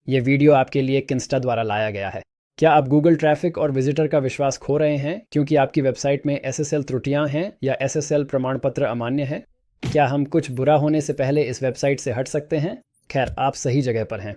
ये वीडियो आपके लिए किंस्टा द्वारा लाया गया है। क्या आप गूगल ट्रैफिक और विजिटर का विश्वास खो रहे हैं क्योंकि आपकी वेबसाइट में एसएसएल त्रुटियां हैं या एसएसएल प्रमाण पत्र अमान्य है? क्या हम कुछ बुरा होने से पहले इस वेबसाइट से हट सकते हैं? खैर, आप सही जगह पर हैं।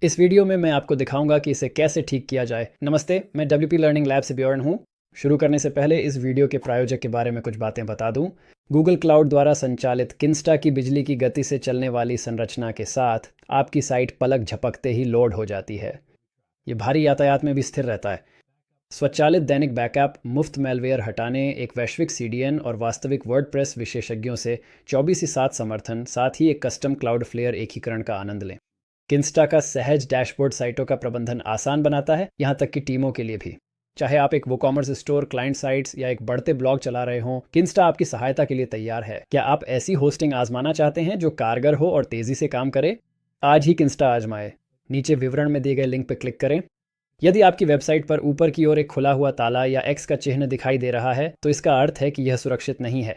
इस वीडियो में मैं आपको दिखाऊंगा कि इसे कैसे ठीक किया जाए। नमस्ते, मैं डब्ल्यूपी लर्निंग लैब से ब्योर्न हूँ। शुरू करने से पहले इस वीडियो के प्रायोजक के बारे में कुछ बातें बता दूं। गूगल क्लाउड द्वारा संचालित किंस्टा की बिजली की गति से चलने वाली संरचना के साथ आपकी साइट पलक झपकते ही लोड हो जाती है। ये भारी यातायात में भी स्थिर रहता है। स्वचालित दैनिक बैकअप, मुफ्त मेलवेयर हटाने, एक वैश्विक सीडीएन और वास्तविक वर्डप्रेस विशेषज्ञों से 24/7 समर्थन, साथ ही एक कस्टम क्लाउड फ्लेयर एकीकरण का आनंद लें। किंस्टा का सहज डैशबोर्ड साइटों का प्रबंधन आसान बनाता है, यहाँ तक कि टीमों के लिए भी। चाहे आप एक वोकॉमर्स स्टोर, क्लाइंट साइट्स या एक बढ़ते ब्लॉग चला रहे हों, किंस्टा आपकी सहायता के लिए तैयार है। क्या आप ऐसी होस्टिंग आजमाना चाहते हैं जो कारगर हो और तेजी से काम करे? आज ही किंस्टा आजमाएं। नीचे विवरण में दिए गए लिंक पर क्लिक करें। यदि आपकी वेबसाइट पर ऊपर की ओर एक खुला हुआ ताला या एक्स का चिन्ह दिखाई दे रहा है, तो इसका अर्थ है कि यह सुरक्षित नहीं है।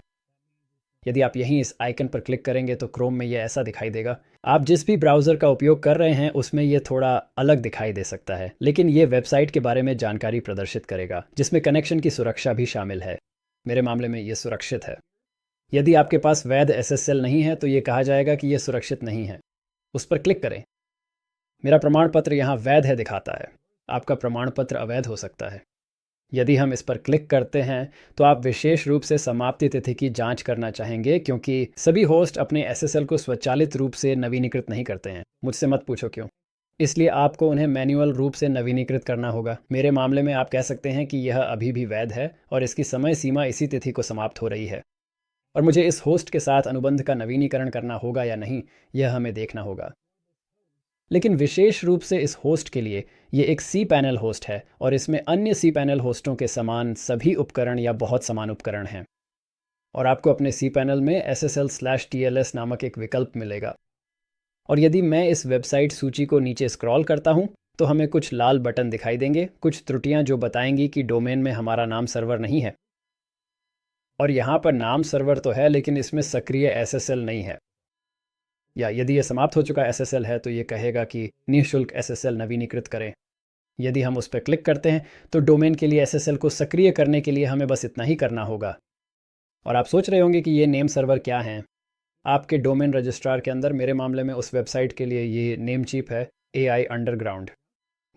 यदि आप यहीं इस आइकन पर क्लिक करेंगे तो क्रोम में यह ऐसा दिखाई देगा। आप जिस भी ब्राउज़र का उपयोग कर रहे हैं उसमें यह थोड़ा अलग दिखाई दे सकता है, लेकिन यह वेबसाइट के बारे में जानकारी प्रदर्शित करेगा, जिसमें कनेक्शन की सुरक्षा भी शामिल है। मेरे मामले में यह सुरक्षित है। यदि आपके पास वैध एसएसएल नहीं है तो यह कहा जाएगा कि यह सुरक्षित नहीं है। उस पर क्लिक करें। मेरा प्रमाण पत्र यहाँ वैध है दिखाता है। आपका प्रमाण पत्र अवैध हो सकता है। यदि हम इस पर क्लिक करते हैं तो आप विशेष रूप से समाप्ति तिथि की जांच करना चाहेंगे, क्योंकि सभी होस्ट अपने एसएसएल को स्वचालित रूप से नवीनीकृत नहीं करते हैं। मुझसे मत पूछो क्यों। इसलिए आपको उन्हें मैन्युअल रूप से नवीनीकृत करना होगा। मेरे मामले में आप कह सकते हैं कि यह अभी भी वैध है और इसकी समय सीमा इसी तिथि को समाप्त हो रही है, और मुझे इस होस्ट के साथ अनुबंध का नवीनीकरण करना होगा या नहीं, यह हमें देखना होगा। लेकिन विशेष रूप से इस होस्ट के लिए ये एक सी पैनल होस्ट है और इसमें अन्य सी पैनल होस्टों के समान सभी उपकरण या बहुत समान उपकरण हैं। और आपको अपने सी पैनल में SSL/TLS नामक एक विकल्प मिलेगा। और यदि मैं इस वेबसाइट सूची को नीचे स्क्रॉल करता हूं तो हमें कुछ लाल बटन दिखाई देंगे, कुछ त्रुटियां जो बताएंगी कि डोमेन में हमारा नाम सर्वर नहीं है। और यहाँ पर नाम सर्वर तो है, लेकिन इसमें सक्रिय SSL नहीं है। या यदि यह समाप्त हो चुका SSL है तो ये कहेगा कि निःशुल्क SSL नवीनीकृत करें। यदि हम उस पर क्लिक करते हैं तो डोमेन के लिए SSL को सक्रिय करने के लिए हमें बस इतना ही करना होगा। और आप सोच रहे होंगे कि ये नेम सर्वर क्या हैं। आपके डोमेन रजिस्ट्रार के अंदर, मेरे मामले में उस वेबसाइट के लिए ये नेम चीप है AI अंडरग्राउंड।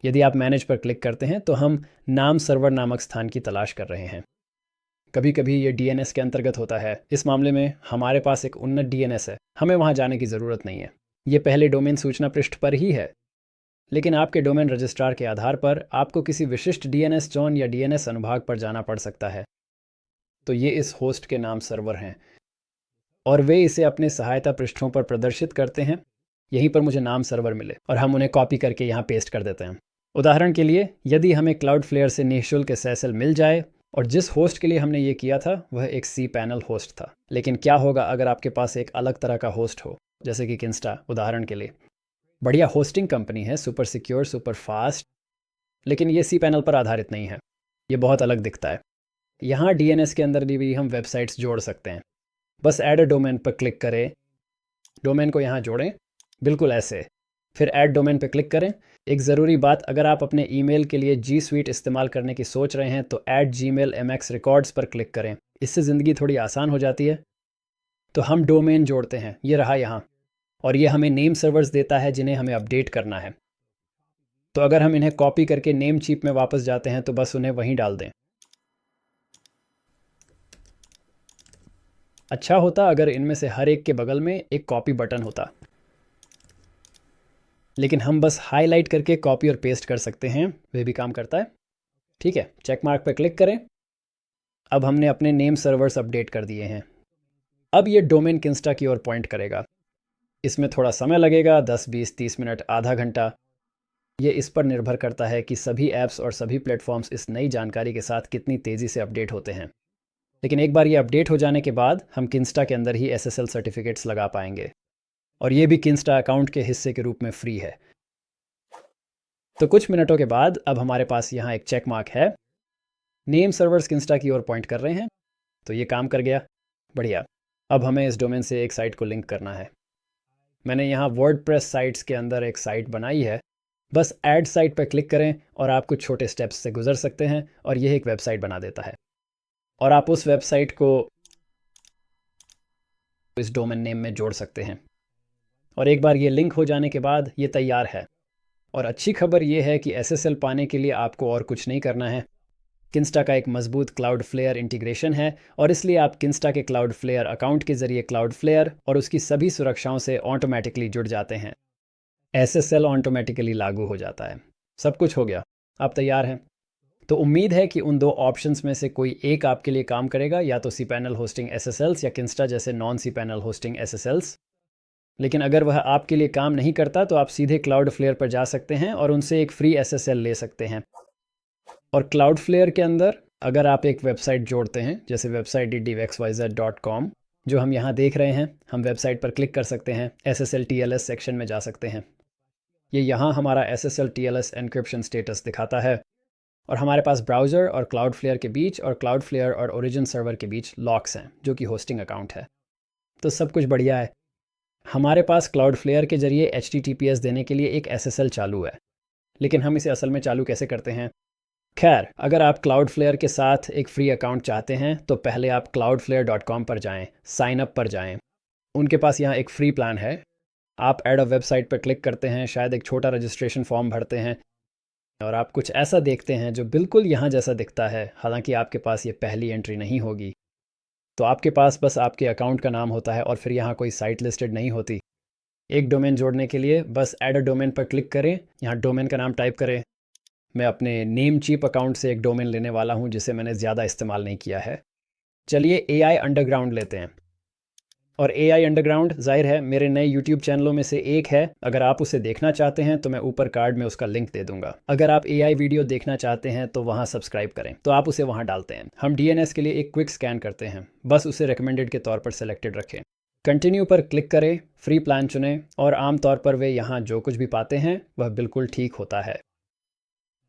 यदि आप मैनेज पर क्लिक करते हैं तो हम नाम सर्वर नामक स्थान की तलाश कर रहे हैं। कभी कभी ये DNS के अंतर्गत होता है। इस मामले में हमारे पास एक उन्नत DNS है, हमें वहाँ जाने की ज़रूरत नहीं है। ये पहले डोमेन सूचना पृष्ठ पर ही है, लेकिन आपके डोमेन रजिस्ट्रार के आधार पर आपको किसी विशिष्ट DNS जोन या DNS अनुभाग पर जाना पड़ सकता है। तो ये इस होस्ट के नाम सर्वर हैं और वे इसे अपने सहायता पृष्ठों पर प्रदर्शित करते हैं। यहीं पर मुझे नाम सर्वर मिले और हम उन्हें कॉपी करके यहाँ पेस्ट कर देते हैं। उदाहरण के लिए, यदि हमें क्लाउडफ्लेयर से निःशुल्क SSL मिल जाए और जिस होस्ट के लिए हमने ये किया था वह एक सी पैनल होस्ट था, लेकिन क्या होगा अगर आपके पास एक अलग तरह का होस्ट हो, जैसे कि किंस्टा उदाहरण के लिए। बढ़िया होस्टिंग कंपनी है, सुपर सिक्योर, सुपर फास्ट, लेकिन ये सी पैनल पर आधारित नहीं है। ये बहुत अलग दिखता है। यहाँ DNS के अंदर भी हम वेबसाइट्स जोड़ सकते हैं। बस ऐड अ डोमेन पर क्लिक करें, डोमेन को यहाँ जोड़ें, बिल्कुल ऐसे। फिर ऐड डोमेन पर क्लिक करें। एक ज़रूरी बात, अगर आप अपने ईमेल के लिए G Suite इस्तेमाल करने की सोच रहे हैं तो ऐड Gmail MX रिकॉर्ड्स पर क्लिक करें। इससे ज़िंदगी थोड़ी आसान हो जाती है। तो हम डोमेन जोड़ते हैं, ये रहा यहाँ, और ये हमें नेम सर्वर्स देता है जिन्हें हमें अपडेट करना है। तो अगर हम इन्हें कॉपी करके नेम चीप में वापस जाते हैं तो बस उन्हें वहीं डाल दें। अच्छा होता अगर इनमें से हर एक के बगल में एक कॉपी बटन होता, लेकिन हम बस हाईलाइट करके कॉपी और पेस्ट कर सकते हैं, वे भी काम करता है। ठीक है, चेक मार्क पर क्लिक करें। अब हमने अपने नेम सर्वर्स अपडेट कर दिए हैं। अब ये डोमेन किंस्टा की ओर पॉइंट करेगा। इसमें थोड़ा समय लगेगा, 10, 20, 30 मिनट, आधा घंटा। ये इस पर निर्भर करता है कि सभी ऐप्स और सभी प्लेटफॉर्म्स इस नई जानकारी के साथ कितनी तेज़ी से अपडेट होते हैं। लेकिन एक बार ये अपडेट हो जाने के बाद हम किंस्टा के अंदर ही SSL सर्टिफिकेट्स लगा पाएंगे, और ये भी किंस्टा अकाउंट के हिस्से के रूप में फ्री है। तो कुछ मिनटों के बाद अब हमारे पास यहाँ एक चेक मार्क है। नेम सर्वर्स किंस्टा की ओर पॉइंट कर रहे हैं, तो ये काम कर गया। बढ़िया। अब हमें इस डोमेन से एक साइट को लिंक करना है। मैंने यहाँ वर्डप्रेस साइट्स के अंदर एक साइट बनाई है। बस ऐड साइट पर क्लिक करें और आप कुछ छोटे स्टेप्स से गुजर सकते हैं और यह एक वेबसाइट बना देता है। और आप उस वेबसाइट को इस डोमेन नेम में जोड़ सकते हैं और एक बार ये लिंक हो जाने के बाद ये तैयार है। और अच्छी खबर ये है कि एसएसएल पाने के लिए आपको और कुछ नहीं करना है। किंस्टा का एक मजबूत क्लाउडफ्लेयर इंटीग्रेशन है और इसलिए आप किंस्टा के क्लाउडफ्लेयर अकाउंट के जरिए क्लाउडफ्लेयर और उसकी सभी सुरक्षाओं से ऑटोमेटिकली जुड़ जाते हैं। एसएसएल ऑटोमेटिकली लागू हो जाता है। सब कुछ हो गया, आप तैयार हैं। तो उम्मीद है कि उन दो ऑप्शंस में से कोई एक आपके लिए काम करेगा, या तो cPanel होस्टिंग एसएसएल्स या किंस्टा जैसे नॉन cPanel होस्टिंग एसएसएल्स। लेकिन अगर वह आपके लिए काम नहीं करता तो आप सीधे क्लाउडफ्लेयर पर जा सकते हैं और उनसे एक फ्री एसएसएल ले सकते हैं। और क्लाउडफ्लेयर के अंदर अगर आप एक वेबसाइट जोड़ते हैं, जैसे वेबसाइट ddxyz.com जो हम यहाँ देख रहे हैं, हम वेबसाइट पर क्लिक कर सकते हैं, SSL TLS सेक्शन में जा सकते हैं। ये यहाँ हमारा SSL TLS एन्क्रिप्शन स्टेटस दिखाता है और हमारे पास ब्राउज़र और क्लाउडफ्लेयर के बीच और क्लाउडफ्लेयर और ओरिजिन सर्वर के बीच लॉक्स हैं जो कि होस्टिंग अकाउंट है। तो सब कुछ बढ़िया है। हमारे पास क्लाउडफ्लेयर के जरिए HTTPS देने के लिए एक SSL चालू है, लेकिन हम इसे असल में चालू कैसे करते हैं? खैर, अगर आप क्लाउडफ्लेयर के साथ एक फ्री अकाउंट चाहते हैं तो पहले आप cloudflare.com पर जाएं, साइन अप पर जाएं। उनके पास यहाँ एक फ्री प्लान है। आप ऐड अ वेबसाइट पर क्लिक करते हैं, शायद एक छोटा रजिस्ट्रेशन फॉर्म भरते हैं और आप कुछ ऐसा देखते हैं जो बिल्कुल यहाँ जैसा दिखता है। हालांकि आपके पास ये पहली एंट्री नहीं होगी, तो आपके पास बस आपके अकाउंट का नाम होता है और फिर यहाँ कोई साइट लिस्टेड नहीं होती। एक डोमेन जोड़ने के लिए बस ऐड अ डोमेन पर क्लिक करें, यहाँ डोमेन का नाम टाइप करें। मैं अपने नेम चीप अकाउंट से एक डोमेन लेने वाला हूँ जिसे मैंने ज़्यादा इस्तेमाल नहीं किया है। चलिए AI अंडरग्राउंड लेते हैं। और AI अंडरग्राउंड जाहिर है मेरे नए YouTube चैनलों में से एक है। अगर आप उसे देखना चाहते हैं तो मैं ऊपर कार्ड में उसका लिंक दे दूंगा। अगर आप AI वीडियो देखना चाहते हैं तो वहाँ सब्सक्राइब करें, तो आप उसे वहाँ डालते हैं। हम DNS के लिए एक क्विक स्कैन करते हैं, बस उसे रिकमेंडेड के तौर पर सेलेक्टेड रखें। कंटिन्यू पर क्लिक करें, फ्री प्लान चुनें और आमतौर पर वे यहाँ जो कुछ भी पाते हैं वह बिल्कुल ठीक होता है।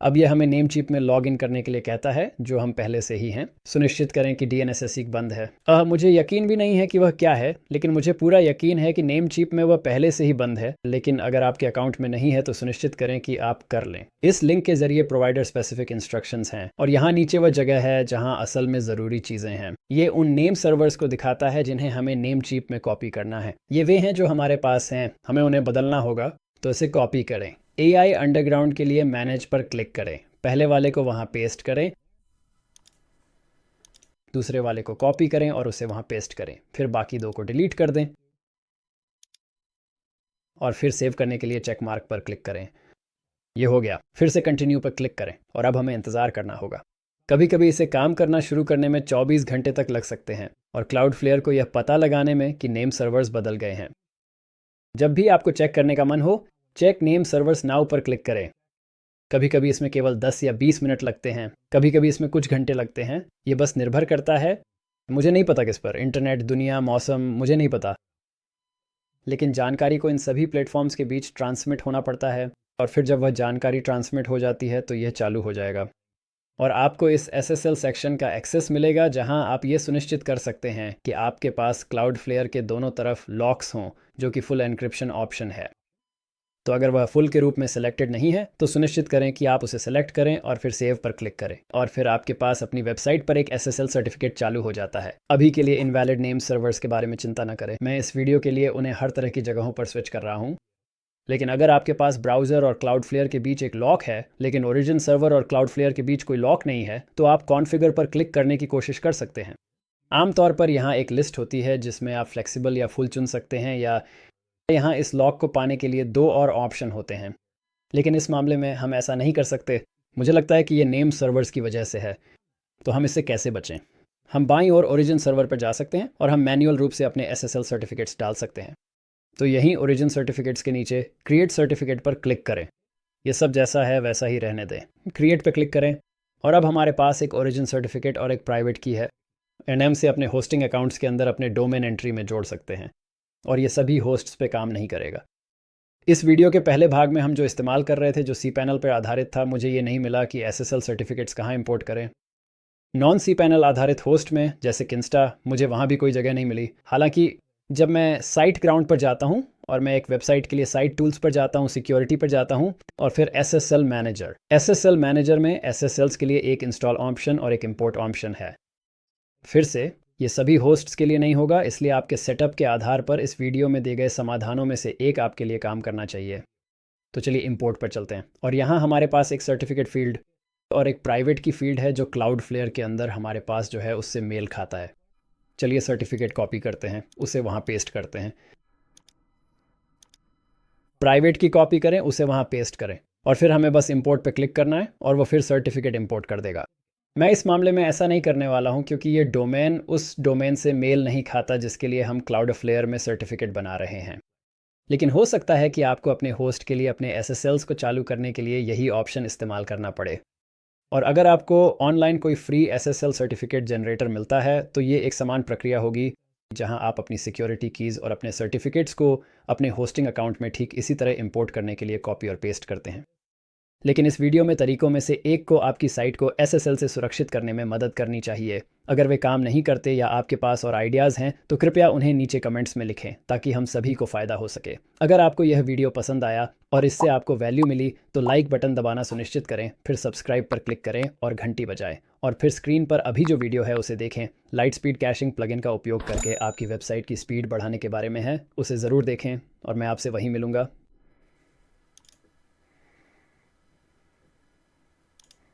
अब यह हमें नेम चीप में लॉग इन करने के लिए कहता है, जो हम पहले से ही हैं। सुनिश्चित करें कि DNS सीक बंद है। मुझे यकीन भी नहीं है कि वह क्या है, लेकिन मुझे पूरा यकीन है कि नेम चीप में वह पहले से ही बंद है। लेकिन अगर आपके अकाउंट में नहीं है तो सुनिश्चित करें कि आप कर लें। इस लिंक के जरिए प्रोवाइडर स्पेसिफिक इंस्ट्रक्शंस हैं और यहाँ नीचे वह जगह है जहाँ असल में ज़रूरी चीज़ें हैं। ये उन नेम सर्वर्स को दिखाता है जिन्हें हमें नेम चीप में कॉपी करना है। ये वे हैं जो हमारे पास हैं, हमें उन्हें बदलना होगा, तो इसे कॉपी करें। AI अंडरग्राउंड के लिए मैनेज पर क्लिक करें, पहले वाले को वहाँ पेस्ट करें, दूसरे वाले को कॉपी करें और उसे वहाँ पेस्ट करें, फिर बाकी दो को डिलीट कर दें और फिर सेव करने के लिए चेक मार्क पर क्लिक करें। ये हो गया। फिर से कंटिन्यू पर क्लिक करें और अब हमें इंतज़ार करना होगा। कभी कभी इसे काम करना शुरू करने में 24 घंटे तक लग सकते हैं और क्लाउडफ्लेयर को यह पता लगाने में कि नेम सर्वर्स बदल गए हैं। जब भी आपको चेक करने का मन हो, चेक नेम सर्वर्स नाउ पर क्लिक करें। कभी कभी इसमें केवल 10 या 20 मिनट लगते हैं, कभी कभी इसमें कुछ घंटे लगते हैं। ये बस निर्भर करता है, मुझे नहीं पता किस पर, इंटरनेट, दुनिया, मौसम, मुझे नहीं पता। लेकिन जानकारी को इन सभी प्लेटफॉर्म्स के बीच ट्रांसमिट होना पड़ता है और फिर जब वह जानकारी ट्रांसमिट हो जाती है तो यह चालू हो जाएगा और आपको इस SSL सेक्शन का एक्सेस मिलेगा जहां आप ये सुनिश्चित कर सकते हैं कि आपके पास क्लाउडफ्लेयर के दोनों तरफ लॉक्स हों, जो कि फुल एन्क्रिप्शन ऑप्शन है। तो अगर वह फुल के रूप में सिलेक्टेड नहीं है तो सुनिश्चित करें कि आप उसे सेलेक्ट करें और फिर सेव पर क्लिक करें और फिर आपके पास अपनी वेबसाइट पर एक SSL सर्टिफिकेट चालू हो जाता है। अभी के लिए इनवैलिड नेम सर्वर्स के बारे में चिंता न करें, मैं इस वीडियो के लिए उन्हें हर तरह की जगहों पर स्विच कर रहा हूँ। लेकिन अगर आपके पास ब्राउज़र और क्लाउडफ्लेयर के बीच एक लॉक है लेकिन ओरिजिन सर्वर और क्लाउडफ्लेयर के बीच कोई लॉक नहीं है, तो आप कॉन्फ़िगर पर क्लिक करने की कोशिश कर सकते हैं। आमतौर पर यहाँ एक लिस्ट होती है जिसमें आप फ्लेक्सिबल या फुल चुन सकते हैं, या यहाँ इस लॉक को पाने के लिए दो और ऑप्शन होते हैं। लेकिन इस मामले में हम ऐसा नहीं कर सकते। मुझे लगता है कि ये नेम सर्वर्स की वजह से है। तो हम इससे कैसे बचें? हम बाईं ओर ओरिजिन सर्वर पर जा सकते हैं और हम मैन्युअल रूप से अपने SSL सर्टिफिकेट्स डाल सकते हैं। तो यहीं ओरिजिन सर्टिफिकेट्स के नीचे क्रिएट सर्टिफिकेट पर क्लिक करें। ये सब जैसा है वैसा ही रहने दें। क्रिएट पर क्लिक करें और अब हमारे पास एक ओरिजिन सर्टिफिकेट और एक प्राइवेट की है। NM से अपने होस्टिंग अकाउंट्स के अंदर अपने डोमेन एंट्री में जोड़ सकते हैं और ये सभी होस्ट्स पे काम नहीं करेगा। इस वीडियो के पहले भाग में हम जो इस्तेमाल कर रहे थे, जो cPanel पर आधारित था, मुझे ये नहीं मिला कि SSL सर्टिफिकेट्स कहाँ इंपोर्ट करें। नॉन cPanel आधारित होस्ट में जैसे किंस्टा, मुझे वहाँ भी कोई जगह नहीं मिली। हालांकि जब मैं साइट ग्राउंड पर जाता हूँ और मैं एक वेबसाइट के लिए साइट टूल्स पर जाता हूँ, सिक्योरिटी पर जाता हूँ और फिर SSL मैनेजर। SSL मैनेजर में SSLs के लिए एक इंस्टॉल ऑप्शन और एक इंपोर्ट ऑप्शन है। फिर से ये सभी होस्ट्स के लिए नहीं होगा, इसलिए आपके सेटअप के आधार पर इस वीडियो में दिए गए समाधानों में से एक आपके लिए काम करना चाहिए। तो चलिए इंपोर्ट पर चलते हैं और यहाँ हमारे पास एक सर्टिफिकेट फील्ड और एक प्राइवेट की फील्ड है जो क्लाउडफ्लेयर के अंदर हमारे पास जो है उससे मेल खाता है। चलिए सर्टिफिकेट कॉपी करते हैं, उसे वहाँ पेस्ट करते हैं। प्राइवेट की कॉपी करें, उसे वहाँ पेस्ट करें और फिर हमें बस इंपोर्ट पे क्लिक करना है और वो फिर सर्टिफिकेट इंपोर्ट कर देगा। मैं इस मामले में ऐसा नहीं करने वाला हूँ क्योंकि ये डोमेन उस डोमेन से मेल नहीं खाता जिसके लिए हम क्लाउडफ्लेयर में सर्टिफिकेट बना रहे हैं। लेकिन हो सकता है कि आपको अपने होस्ट के लिए अपने SSLs को चालू करने के लिए यही ऑप्शन इस्तेमाल करना पड़े। और अगर आपको ऑनलाइन कोई फ्री SSL सर्टिफिकेट जनरेटर मिलता है तो ये एक समान प्रक्रिया होगी जहां आप अपनी सिक्योरिटी कीज़ और अपने सर्टिफिकेट्स को अपने होस्टिंग अकाउंट में ठीक इसी तरह इंपोर्ट करने के लिए कॉपी और पेस्ट करते हैं। लेकिन इस वीडियो में तरीकों में से एक को आपकी साइट को SSL से सुरक्षित करने में मदद करनी चाहिए। अगर वे काम नहीं करते या आपके पास और आइडियाज़ हैं तो कृपया उन्हें नीचे कमेंट्स में लिखें ताकि हम सभी को फ़ायदा हो सके। अगर आपको यह वीडियो पसंद आया और इससे आपको वैल्यू मिली तो लाइक बटन दबाना सुनिश्चित करें, फिर सब्सक्राइब पर क्लिक करें और घंटी बजाएं और फिर स्क्रीन पर अभी जो वीडियो है उसे देखें। लाइट स्पीड कैशिंग प्लगइन का उपयोग करके आपकी वेबसाइट की स्पीड बढ़ाने के बारे में है, उसे ज़रूर देखें और मैं आपसे वहीं मिलूंगा।